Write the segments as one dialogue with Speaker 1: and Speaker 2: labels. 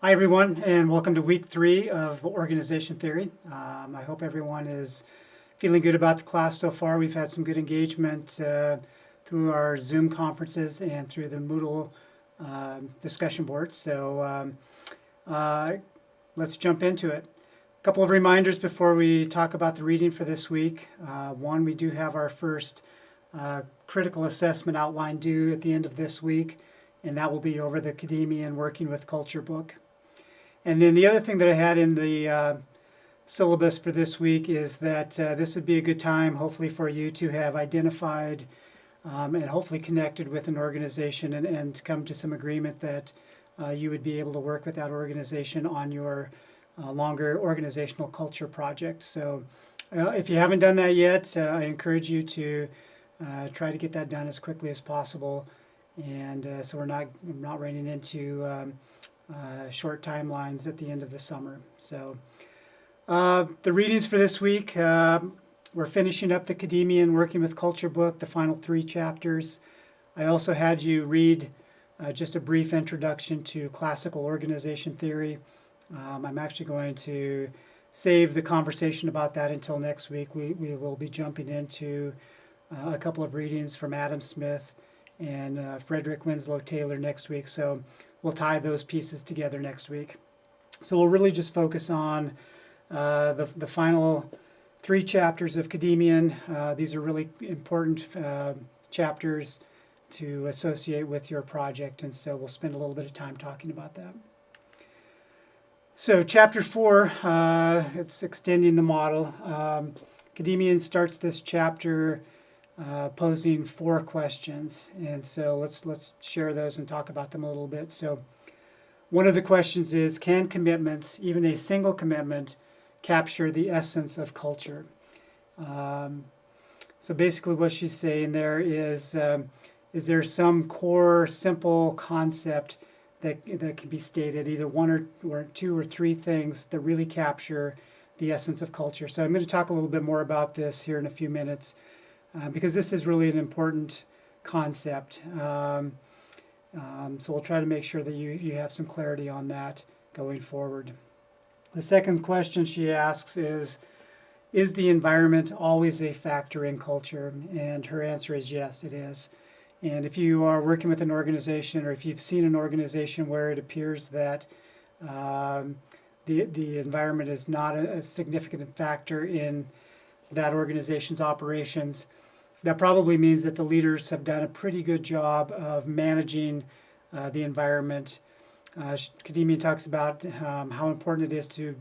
Speaker 1: Hi, everyone, and welcome to week 3 of Organization Theory. I hope everyone is feeling good about the class so far. We've had some good engagement through our Zoom conferences and through the Moodle discussion boards. So let's jump into it. A couple of reminders before we talk about the reading for this week. One, we do have our first critical assessment outline due at the end of this week, and that will be over the Academia and Working with Culture book. And then the other thing that I had in the syllabus for this week is that this would be a good time, hopefully, for you to have identified and hopefully connected with an organization and come to some agreement that you would be able to work with that organization on your longer organizational culture project. So if you haven't done that yet, I encourage you to try to get that done as quickly as possible. And so we're not running into short timelines at the end of the summer. So the readings for this week, we're finishing up the Academia and Working with Culture book, the final 3 chapters. I also had you read just a brief introduction to classical organization theory. I'm actually going to save the conversation about that until next week. We will be jumping into a couple of readings from Adam Smith and Frederick Winslow Taylor next week. So we'll tie those pieces together next week. So we'll really just focus on the final 3 chapters of Academian. These are really important chapters to associate with your project, and so we'll spend a little bit of time talking about that. So chapter 4, it's extending the model. Academian starts this chapter posing 4 questions, and so let's share those and talk about them a little bit. So one of the questions is, can commitments, even a single commitment, capture the essence of culture? So basically what she's saying there is there some core simple concept that can be stated, either one or 2 or 3 things that really capture the essence of culture? So I'm going to talk a little bit more about this here in a few minutes. Because this is really an important concept. So we'll try to make sure that you have some clarity on that going forward. The second question she asks is the environment always a factor in culture? And her answer is yes, it is. And if you are working with an organization, or if you've seen an organization where it appears that the environment is not a significant factor in that organization's operations, that probably means that the leaders have done a pretty good job of managing the environment. Academia talks about how important it is to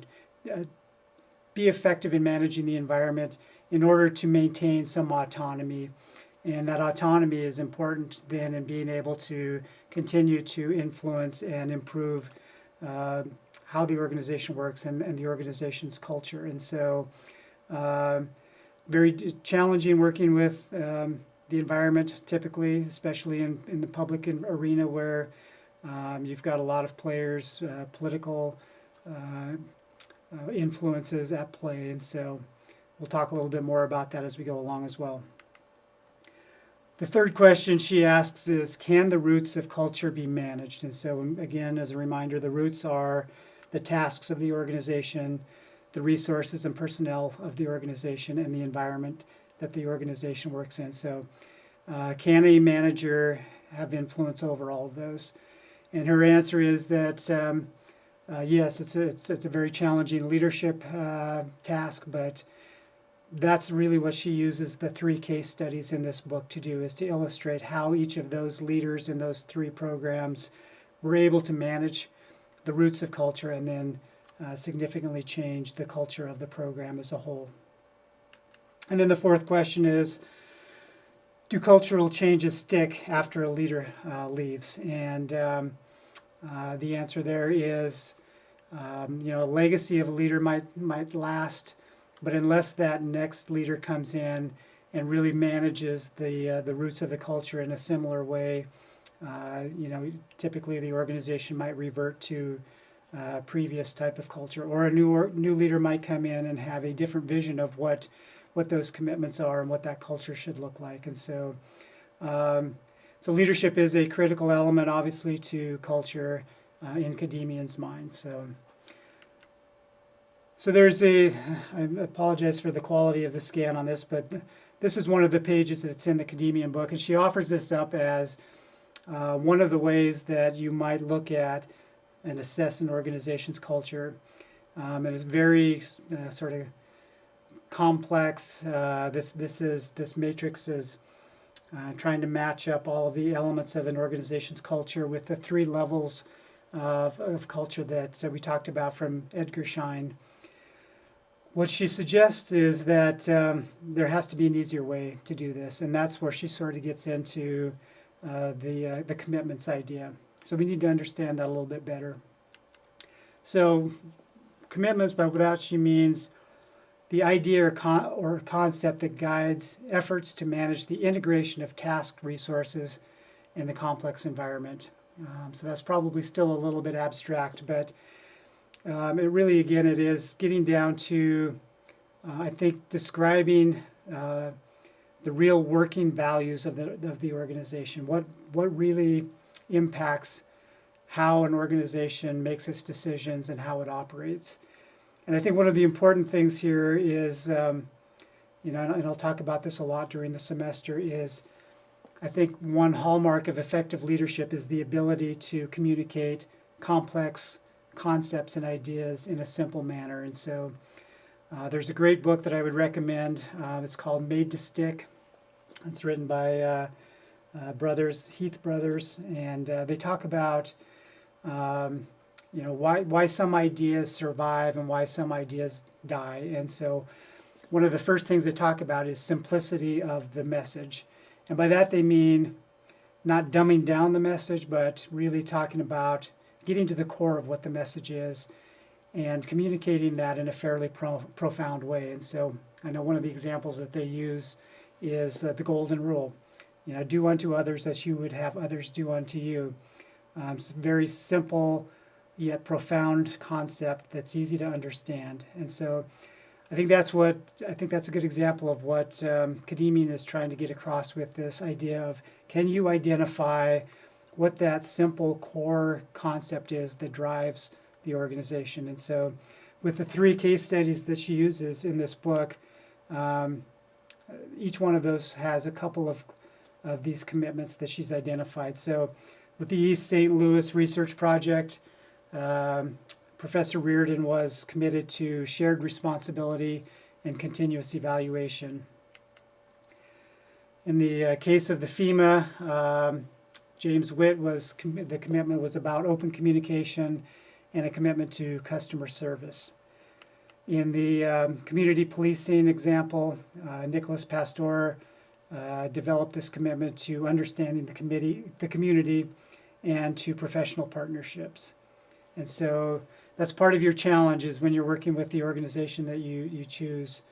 Speaker 1: be effective in managing the environment in order to maintain some autonomy. And that autonomy is important then in being able to continue to influence and improve how the organization works and the organization's culture. And so very challenging working with the environment typically, especially in the public arena where you've got a lot of players, political influences at play. And so we'll talk a little bit more about that as we go along as well. The third question she asks is, can the roots of culture be managed? And so again, as a reminder, the roots are the tasks of the organization, the resources and personnel of the organization, and the environment that the organization works in. So can a manager have influence over all of those? And her answer is that yes, it's a very challenging leadership task, but that's really what she uses the 3 case studies in this book to do, is to illustrate how each of those leaders in those 3 programs were able to manage the roots of culture and then significantly change the culture of the program as a whole. And then the fourth question is, do cultural changes stick after a leader leaves? And the answer there is, a legacy of a leader might last, but unless that next leader comes in and really manages the roots of the culture in a similar way, typically the organization might revert to previous type of culture, or a new leader might come in and have a different vision of what those commitments are and what that culture should look like. And so So leadership is a critical element, obviously, to culture. in academians' mind. So there's I apologize for the quality of the scan on this, but this is one of the pages that's in the Academian book, and she offers this up as one of the ways that you might look at and assess an organization's culture. And it's very sort of complex. This matrix is trying to match up all of the elements of an organization's culture with the three levels of culture that we talked about from Edgar Schein. What she suggests is that there has to be an easier way to do this, and that's where she sort of gets into the commitments idea. So we need to understand that a little bit better. So commitments, by that she means the idea or concept that guides efforts to manage the integration of tasked resources in the complex environment. So that's probably still a little bit abstract, but it really, again, it is getting down to, I think, describing the real working values of the organization. What really impacts how an organization makes its decisions and how it operates. And I think one of the important things here is, and I'll talk about this a lot during the semester, is I think one hallmark of effective leadership is the ability to communicate complex concepts and ideas in a simple manner. And so there's a great book that I would recommend. It's called Made to Stick. It's written by Heath Brothers, and they talk about why some ideas survive and why some ideas die. And so one of the first things they talk about is simplicity of the message. And by that they mean not dumbing down the message, but really talking about getting to the core of what the message is and communicating that in a fairly profound way. And so I know one of the examples that they use is the golden rule. Do unto others as you would have others do unto you. It's a very simple yet profound concept that's easy to understand. And so I think that's a good example of what Academian is trying to get across with this idea of, can you identify what that simple core concept is that drives the organization? And so with the 3 case studies that she uses in this book, each one of those has a couple of these commitments that she's identified. So with the East St. Louis Research Project, Professor Reardon was committed to shared responsibility and continuous evaluation. In the case of the FEMA, James Witt the commitment was about open communication and a commitment to customer service. In the community policing example, Nicholas Pastor developed this commitment to understanding the community and to professional partnerships. And so that's part of your challenge is when you're working with the organization that you choose.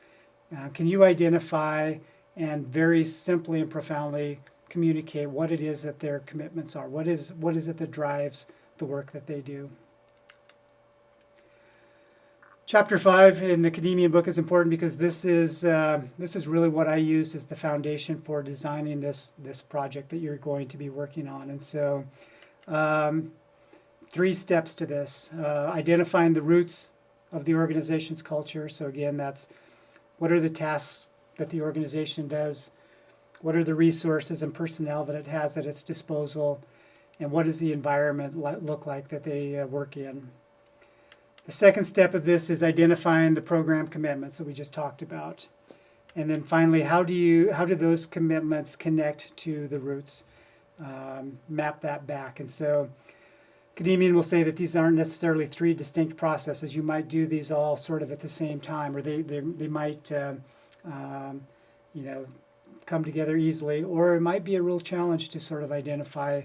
Speaker 1: Can you identify and very simply and profoundly communicate what it is that their commitments are? What is it that drives the work that they do? Chapter 5 in the Academian book is important because this is really what I used as the foundation for designing this project that you're going to be working on. And so 3 steps to this. Identifying the roots of the organization's culture. So again, that's what are the tasks that the organization does, what are the resources and personnel that it has at its disposal, and what does the environment look like that they work in. The second step of this is identifying the program commitments that we just talked about. And then finally, how do those commitments connect to the roots? Map that back. And so Academian will say that these aren't necessarily 3 distinct processes. You might do these all sort of at the same time, or they might come together easily, or it might be a real challenge to sort of identify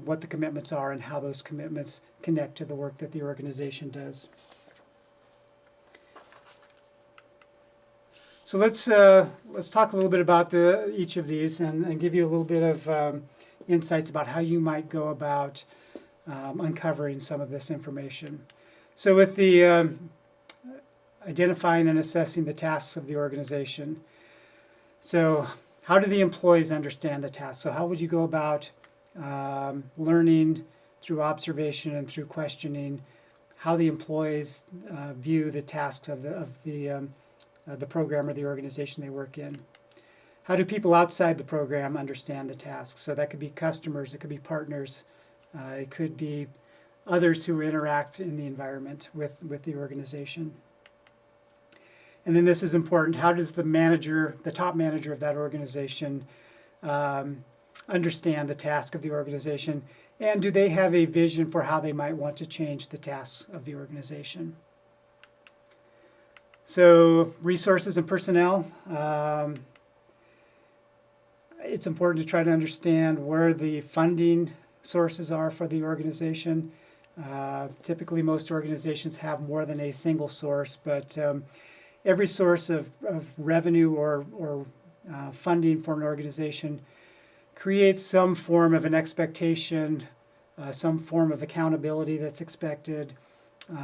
Speaker 1: what the commitments are and how those commitments connect to the work that the organization does. So let's talk a little bit about each of these and give you a little bit of insights about how you might go about uncovering some of this information. So with the identifying and assessing the tasks of the organization. So how do the employees understand the tasks? So how would you go about learning through observation and through questioning how the employees view the tasks of the program or the organization they work in. How do people outside the program understand the tasks? So that could be customers, it could be partners, it could be others who interact in the environment with the organization. And then this is important, how does the manager, the top manager of that organization, understand the task of the organization? And do they have a vision for how they might want to change the tasks of the organization? So resources and personnel. It's important to try to understand where the funding sources are for the organization. Typically, most organizations have more than a single source, but every source of revenue or funding for an organization creates some form of an expectation, some form of accountability that's expected,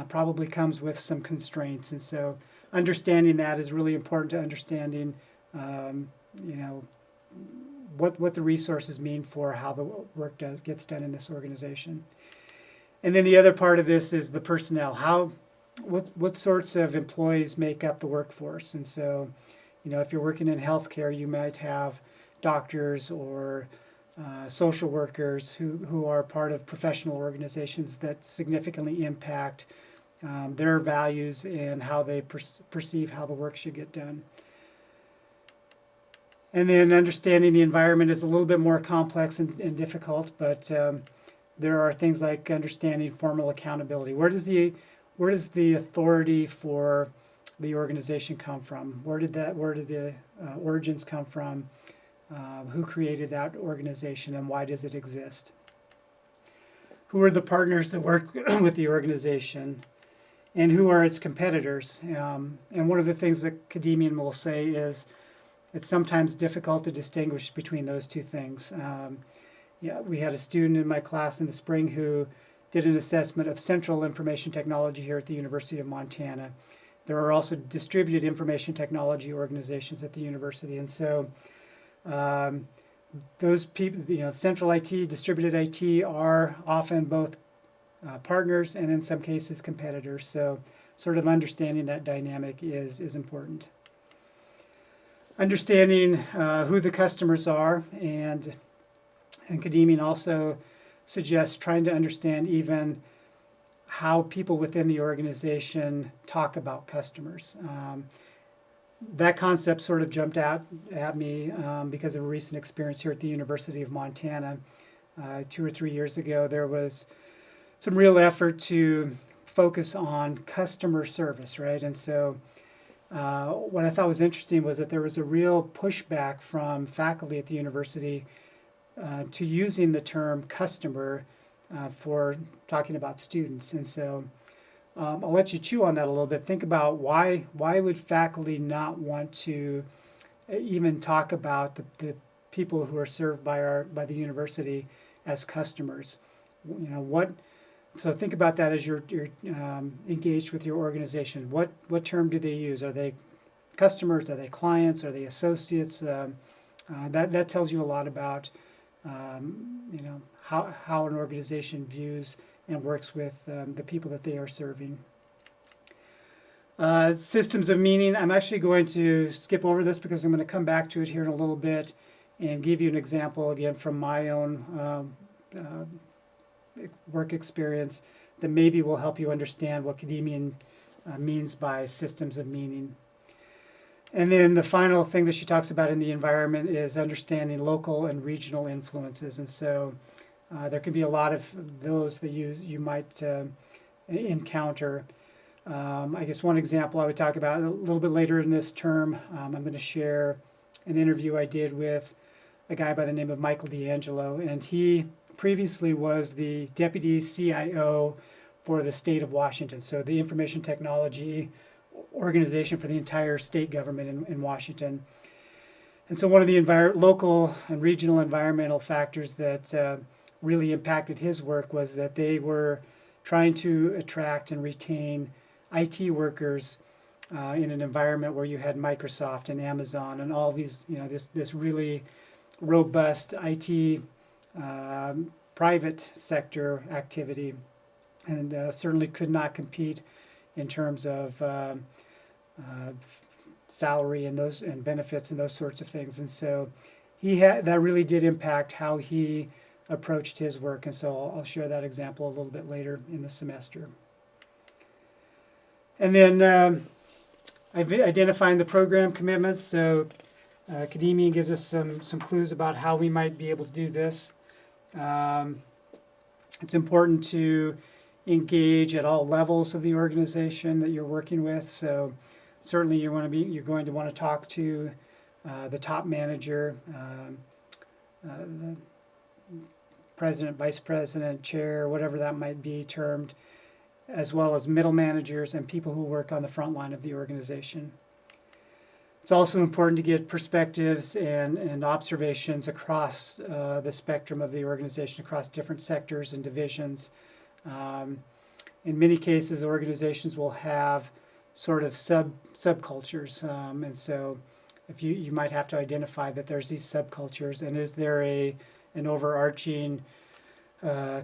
Speaker 1: probably comes with some constraints. And so understanding that is really important to understanding, what the resources mean for how the work gets done in this organization. And then the other part of this is the personnel. What sorts of employees make up the workforce? And so, if you're working in healthcare, you might have doctors or social workers who are part of professional organizations that significantly impact their values and how they perceive how the work should get done. And then understanding the environment is a little bit more complex and difficult, but there are things like understanding formal accountability. Where does the authority for the organization come from? Where did the origins come from? Who created that organization and why does it exist? Who are the partners that work with the organization? And who are its competitors? And one of the things that Kademian will say is it's sometimes difficult to distinguish between those two things. We had a student in my class in the spring who did an assessment of central information technology here at the University of Montana. There are also distributed information technology organizations at the university, and so those people, central IT, distributed IT, are often both partners and in some cases competitors. So sort of understanding that dynamic is important. Understanding who the customers are, and Kademian also suggests trying to understand even how people within the organization talk about customers. That concept sort of jumped out at me because of a recent experience here at the University of Montana. 2 or 3 years ago, there was some real effort to focus on customer service, right? And so what I thought was interesting was that there was a real pushback from faculty at the university to using the term customer for talking about students. And so I'll let you chew on that a little bit. Think about why would faculty not want to even talk about the people who are served by the university as customers? So think about that as you're engaged with your organization. What term do they use? Are they customers? Are they clients? Are they associates? That tells you a lot about how an organization views and works with the people that they are serving. Systems of meaning. I'm actually going to skip over this because I'm going to come back to it here in a little bit and give you an example again from my own work experience that maybe will help you understand what Kademian means by systems of meaning. And then the final thing that she talks about in the environment is understanding local and regional influences. And so there can be a lot of those that you might encounter. I guess one example I would talk about a little bit later in this term, I'm going to share an interview I did with a guy by the name of Michael D'Angelo, and he previously was the deputy CIO for the state of Washington, so the information technology organization for the entire state government in Washington. And so one of the local and regional environmental factors that really impacted his work was that they were trying to attract and retain IT workers in an environment where you had Microsoft and Amazon and all these, this really robust IT private sector activity, and certainly could not compete in terms of salary and those and benefits and those sorts of things. And so that really did impact how he approached his work. And so I'll share that example a little bit later in the semester. And then identifying the program commitments. So academia gives us some clues about how we might be able to do this. It's important to engage at all levels of the organization that you're working with. So certainly you're going to want to talk to the top manager, the president, vice president, chair, whatever that might be termed, as well as middle managers and people who work on the front line of the organization. It's also important to get perspectives and observations across the spectrum of the organization, across different sectors and divisions. In many cases, organizations will have sort of subcultures, and so if you might have to identify that there's these subcultures, and is there an overarching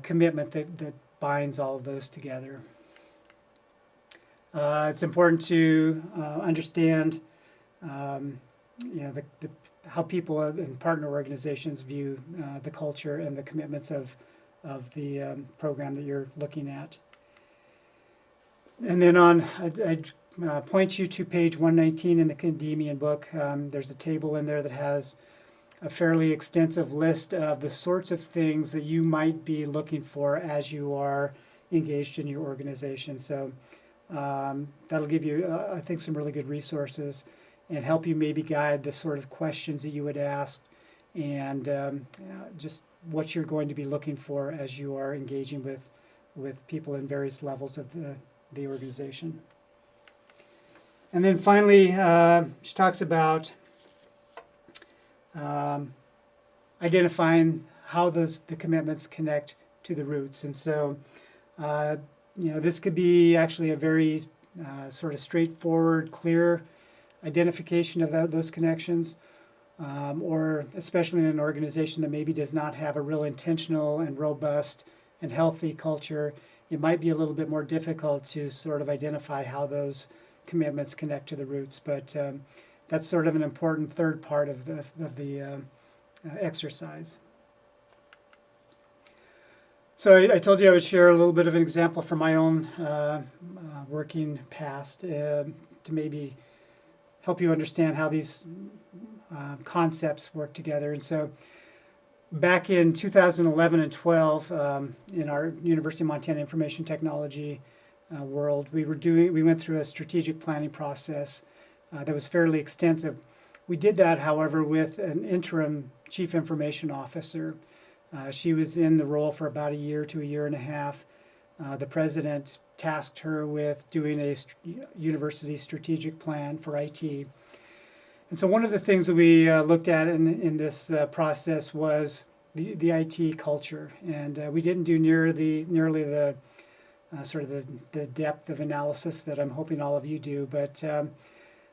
Speaker 1: commitment that binds all of those together. It's important to understand how people and partner organizations view the culture and the commitments of the program that you're looking at. And then I'd point you to page 119 in the Academian book. There's a table in there that has a fairly extensive list of the sorts of things that you might be looking for as you are engaged in your organization. So that'll give you, I think, some really good resources and help you maybe guide the sort of questions that you would ask and just what you're going to be looking for as you are engaging with people in various levels of the organization. And then finally, she talks about identifying how the commitments connect to the roots. And so, this could be actually a very sort of straightforward, clear identification of those connections, or especially in an organization that maybe does not have a real intentional and robust and healthy culture, it might be a little bit more difficult to sort of identify how those commitments connect to the roots. But that's sort of an important third part of the exercise. So I told you I would share a little bit of an example from my own working past to maybe help you understand how these concepts work together. And so back in 2011 and 12, in our University of Montana Information Technology world, we went through a strategic planning process that was fairly extensive. We did that, however, with an interim chief information officer. She was in the role for about a year to a year and a half. The president tasked her with doing a university strategic plan for IT. And so one of the things that we looked at in this process was the IT culture. And we didn't do nearly the sort of the depth of analysis that I'm hoping all of you do. But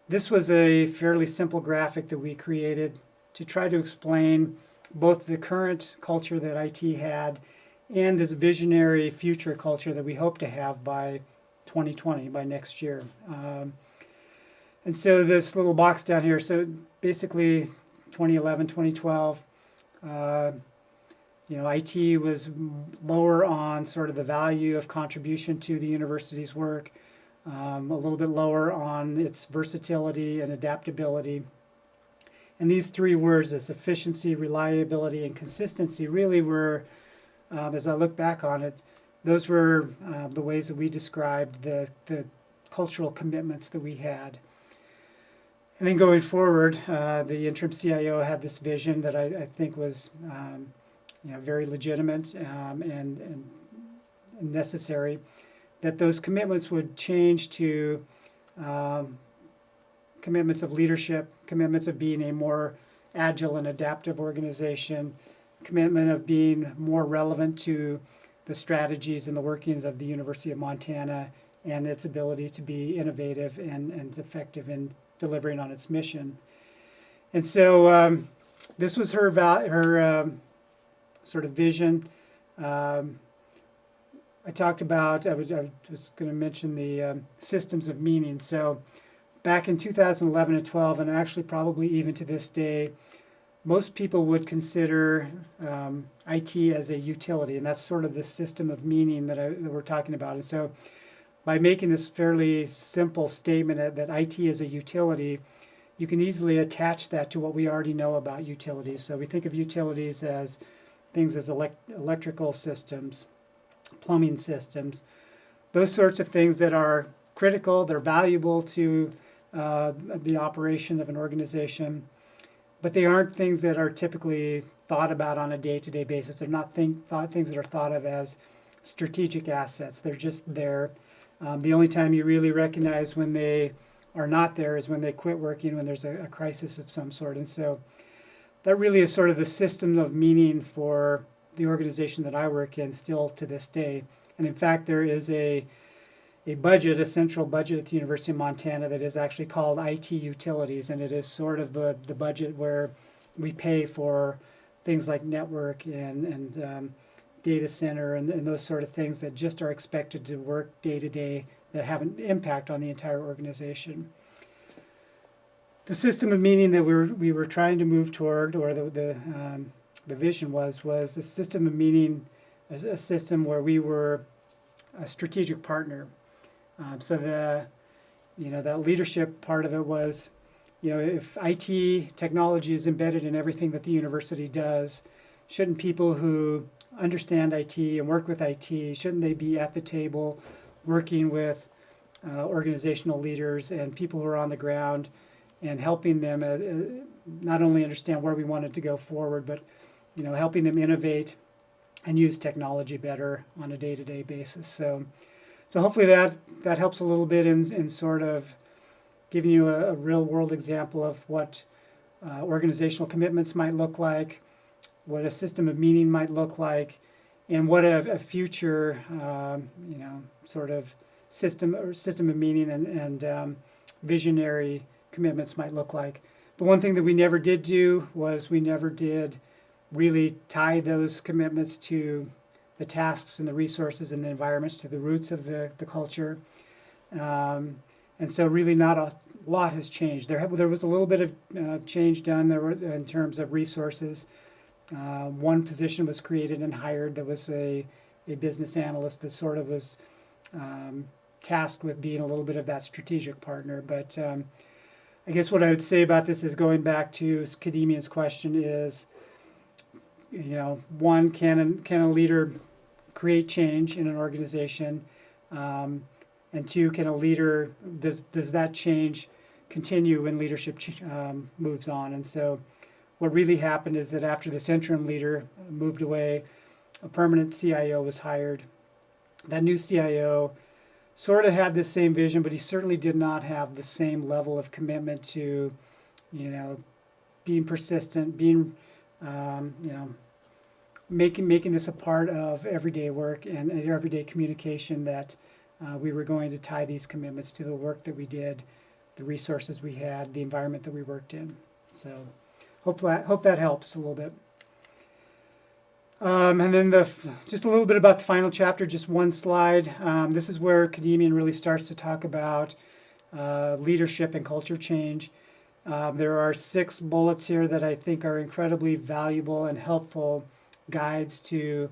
Speaker 1: this was a fairly simple graphic that we created to try to explain both the current culture that IT had and this visionary future culture that we hope to have by 2020, by next year. And so this little box down here, so basically 2011, 2012, IT was lower on sort of the value of contribution to the university's work, a little bit lower on its versatility and adaptability. And these three words, as efficiency, reliability, and consistency, really were, as I look back on it, those were the ways that we described the cultural commitments that we had. And then going forward, the interim CIO had this vision that I think was very legitimate and necessary, that those commitments would change to commitments of leadership, commitments of being a more agile and adaptive organization, commitment of being more relevant to the strategies and the workings of the University of Montana and its ability to be innovative and effective in delivering on its mission. And so this was her sort of vision. Um, I was going to mention the systems of meaning. So back in 2011 and 12, and actually probably even to this day, most people would consider IT as a utility, and that's sort of the system of meaning that we're talking about. And so by making this fairly simple statement that IT is a utility, you can easily attach that to what we already know about utilities. So we think of utilities as things as electrical systems, plumbing systems, those sorts of things that are critical, they're valuable to the operation of an organization, but they aren't things that are typically thought about on a day-to-day basis. They're not things that are thought of as strategic assets. They're just there. The only time you really recognize when they are not there is when they quit working, when there's a crisis of some sort. And so that really is sort of the system of meaning for the organization that I work in still to this day. And in fact, there is a budget, a central budget at the University of Montana that is actually called IT Utilities, and it is sort of the budget where we pay for things like network and data center and those sort of things that just are expected to work day to day that have an impact on the entire organization. The system of meaning that we were trying to move toward, or the vision was a system of meaning, a system where we were a strategic partner. So that leadership part of it was, if IT technology is embedded in everything that the university does, shouldn't people who understand IT and work with IT, shouldn't they be at the table working with organizational leaders and people who are on the ground and helping them not only understand where we wanted to go forward, but helping them innovate and use technology better on a day-to-day basis. So hopefully that helps a little bit in sort of giving you a real-world example of what organizational commitments might look like, what a system of meaning might look like, and what a future sort of system of meaning and visionary commitments might look like. The one thing that we never did do was we never did really tie those commitments to the tasks and the resources and the environments, to the roots of the culture. And so really not a lot has changed. There was a little bit of change done there in terms of resources. One position was created and hired that was a business analyst that sort of was tasked with being a little bit of that strategic partner. But I guess what I would say about this is, going back to Kadimian's question, is, one, can a leader create change in an organization? And two, can a leader, does that change continue when leadership moves on? And so what really happened is that after this interim leader moved away, a permanent CIO was hired. That new CIO sort of had the same vision, but he certainly did not have the same level of commitment to, being persistent, being, making this a part of everyday work and everyday communication, that we were going to tie these commitments to the work that we did, the resources we had, the environment that we worked in. So hope that helps a little bit. And then just a little bit about the final chapter, just one slide. This is where Kadimian really starts to talk about leadership and culture change. There are 6 bullets here that I think are incredibly valuable and helpful guides to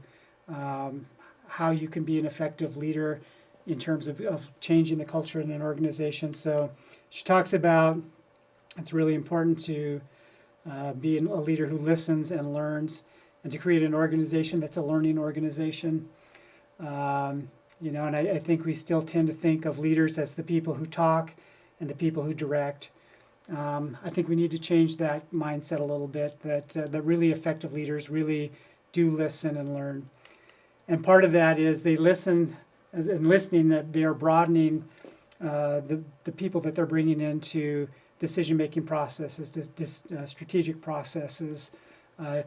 Speaker 1: how you can be an effective leader in terms of changing the culture in an organization. So she talks about it's really important to be a leader who listens and learns, and to create an organization that's a learning organization. And I think we still tend to think of leaders as the people who talk and the people who direct. I think we need to change that mindset a little bit, that really effective leaders really do listen and learn. And part of that is they listen, and listening, that they are broadening the people that they're bringing into decision-making processes, strategic processes,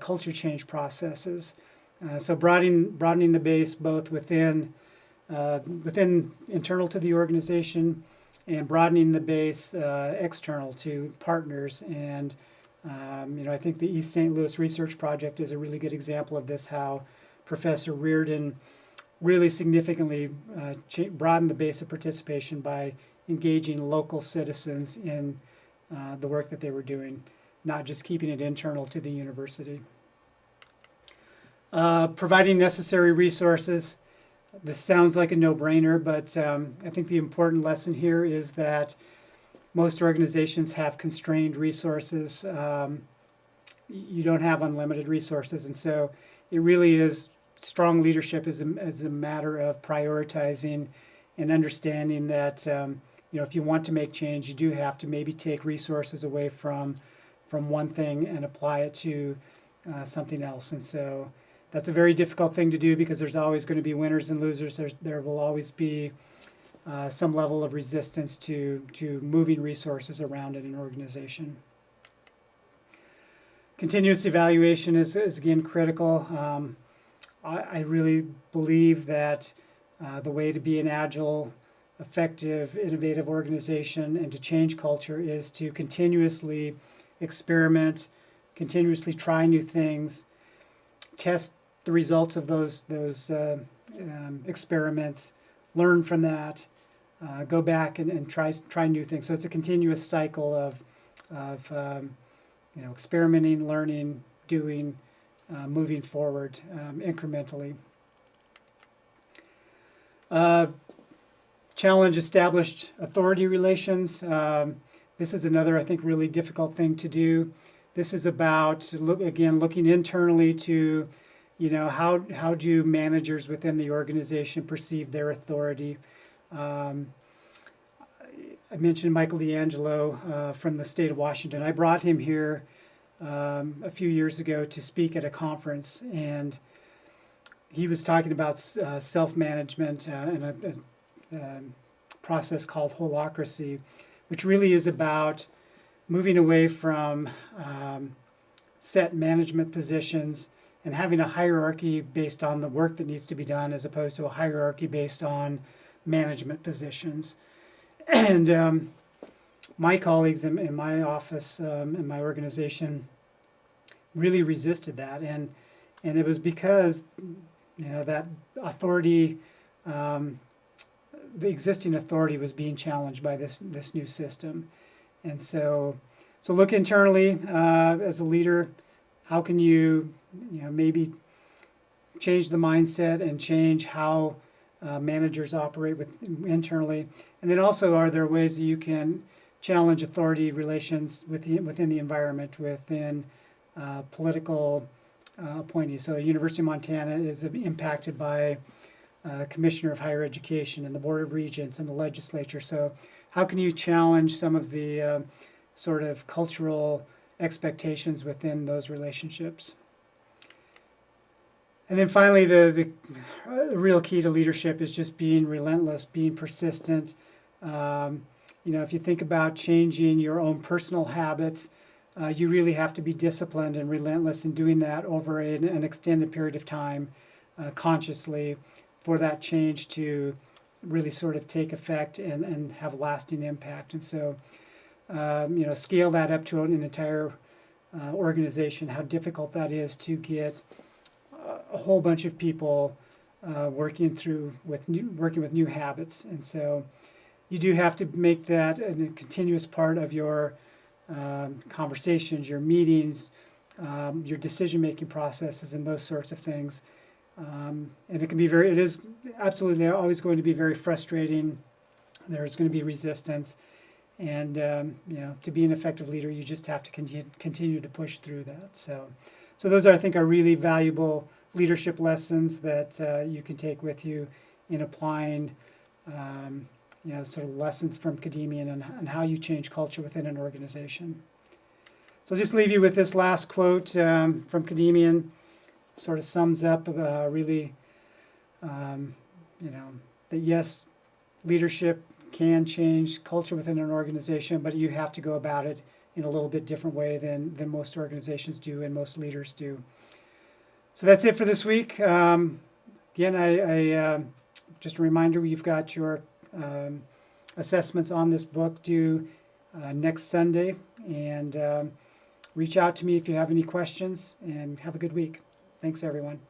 Speaker 1: culture change processes. So broadening the base both within internal to the organization, and broadening the base external to partners. And I think the East St. Louis Research Project is a really good example of this, how Professor Reardon really significantly broadened the base of participation by engaging local citizens in the work that they were doing, not just keeping it internal to the university. Providing necessary resources. This sounds like a no-brainer, but I think the important lesson here is that most organizations have constrained resources. You don't have unlimited resources, and so it really is strong leadership as a matter of prioritizing and understanding that if you want to make change, you do have to maybe take resources away from one thing and apply it to something else. And so that's a very difficult thing to do because there's always going to be winners and losers. There will always be some level of resistance to moving resources around in an organization. Continuous evaluation is again critical. I really believe that the way to be an agile, effective, innovative organization and to change culture is to continuously experiment, continuously try new things, test the results of those experiments, learn from that, go back and try new things. So it's a continuous cycle of experimenting, learning, doing, moving forward incrementally. Challenge established authority relations. This is another, I think, really difficult thing to do. This is about, looking internally to, how do managers within the organization perceive their authority. I mentioned Michael D'Angelo from the state of Washington. I brought him here a few years ago to speak at a conference, and he was talking about self-management and a process called holacracy, which really is about moving away from set management positions and having a hierarchy based on the work that needs to be done as opposed to a hierarchy based on management positions. And my colleagues in my office, in my organization, really resisted that. And it was because, that authority, the existing authority was being challenged by this new system. And so look internally as a leader. How can you, maybe change the mindset and change how managers operate internally? And then also, are there ways that you can challenge authority relations within the environment, within political appointees? So University of Montana is impacted by Commissioner of Higher Education and the Board of Regents and the legislature. So how can you challenge some of the sort of cultural expectations within those relationships? And then finally, the real key to leadership is just being relentless, being persistent. If you think about changing your own personal habits, you really have to be disciplined and relentless in doing that over an extended period of time, consciously, for that change to really sort of take effect and have lasting impact. And so, scale that up to an entire organization, how difficult that is to get a whole bunch of people working with new habits. And so you do have to make that a continuous part of your conversations, your meetings, your decision-making processes, and those sorts of things. And it is absolutely always going to be very frustrating. There's going to be resistance. And, to be an effective leader, you just have to continue to push through that. So those I think are really valuable leadership lessons that you can take with you in applying, sort of lessons from Kadimian and how you change culture within an organization. So I'll just leave you with this last quote from Kadimian. Sort of sums up really, that yes, leadership can change culture within an organization, but you have to go about it in a little bit different way than most organizations do and most leaders do. So that's it for this week. Again, I just a reminder, you've got your assessments on this book due next Sunday, and reach out to me if you have any questions, and have a good week. Thanks, everyone.